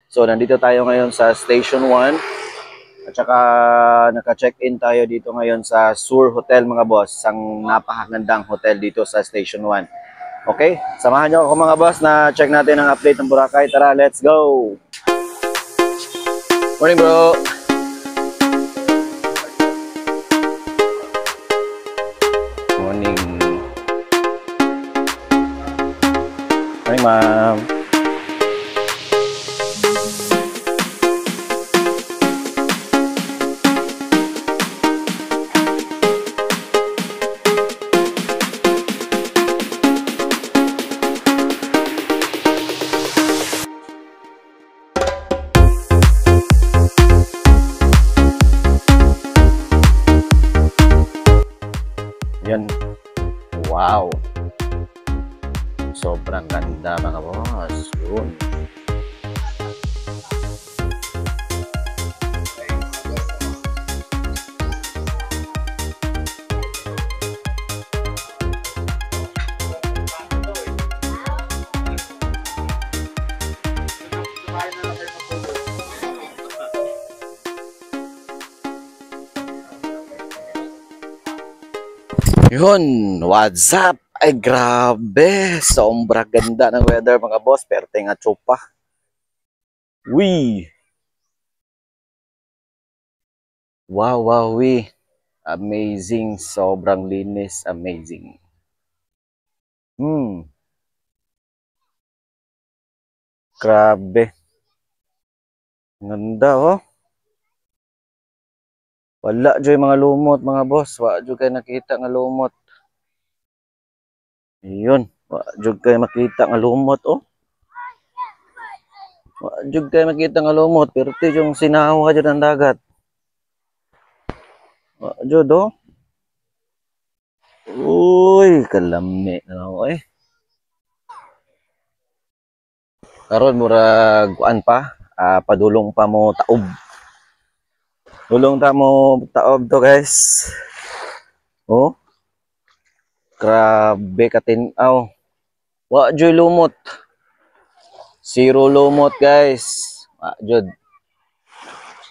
So nandito tayo ngayon sa Station 1 at saka naka-check-in tayo dito ngayon sa Sur Hotel mga boss. Isang napakagandang hotel dito sa Station 1. Okay, samahan nyo ako mga boss na check natin ang update ng Boracay. Tara, let's go! Morning bro! Morning. Morning ma'am. Yan. Wow. Sobrang ganda mga boss. Yun. Yun, what's up? Ay grabe, sobrang ganda ng weather mga boss. Perte nga chupa. Wee. Wow, wow, wee. Amazing, sobrang linis, amazing. Grabe. Ganda oh. Wala dyan mga lumot mga boss. Wala dyan kayo nakita nga lumot. Yun. Wala dyan kayo makita nga lumot oh. Wala dyan kayo makita nga lumot. Pero ito yung sinawa dyan ng dagat. Wala dyan oh. Uy, kalami na ako eh. Karon murag kuan pa. Padulong pa mo taob. Dulong ta mo taob to guys. Oh. Grabe katinaw. Wa joy lumot. Zero lumot guys. Wa jud.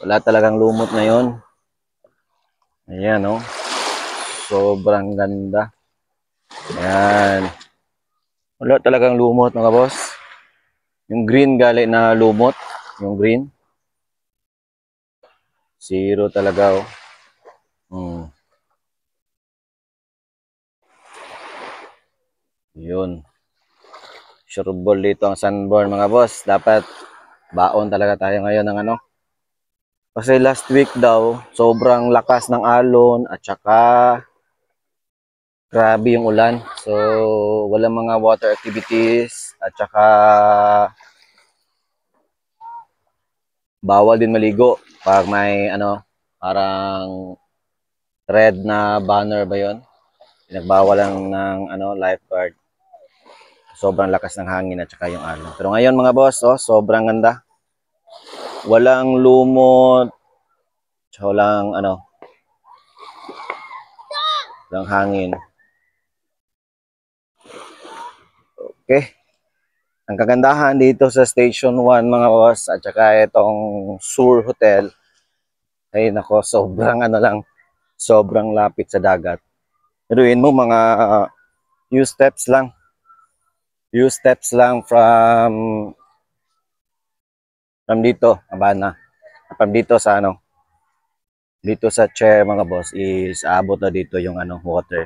Wala talagang lumot ngayon. Ayan oh. Sobrang ganda. Ayan. Wala talagang lumot mga boss. Yung green gali na lumot. Yung green. Zero talaga oh. Yun. Sureball dito ang sunburn mga boss. Dapat baon talaga tayo ngayon ng ano. Kasi last week daw, sobrang lakas ng alon at saka grabe yung ulan. So, walang mga water activities at saka bawal din maligo pag may ano, parang red na banner ba yon? Pinagbawal lang ng ano, lifeguard. Sobrang lakas ng hangin at saka yung alon. Pero ngayon mga boss, oh, sobrang ganda. Walang lumot, walang ano, walang hangin. Okay. Ang kagandahan dito sa Station 1 mga boss at saka itong Sur Hotel ay nako sobrang ano lang, sobrang lapit sa dagat. Iruin mo mga few steps lang from dito, Abana. From dito sa ano, dito sa chair mga boss is aabot na dito yung ano, water.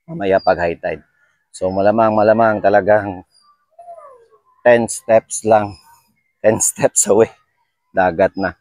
Mamaya pag high tide. So malamang talagang 10 steps lang. 10 steps away. Dagat na.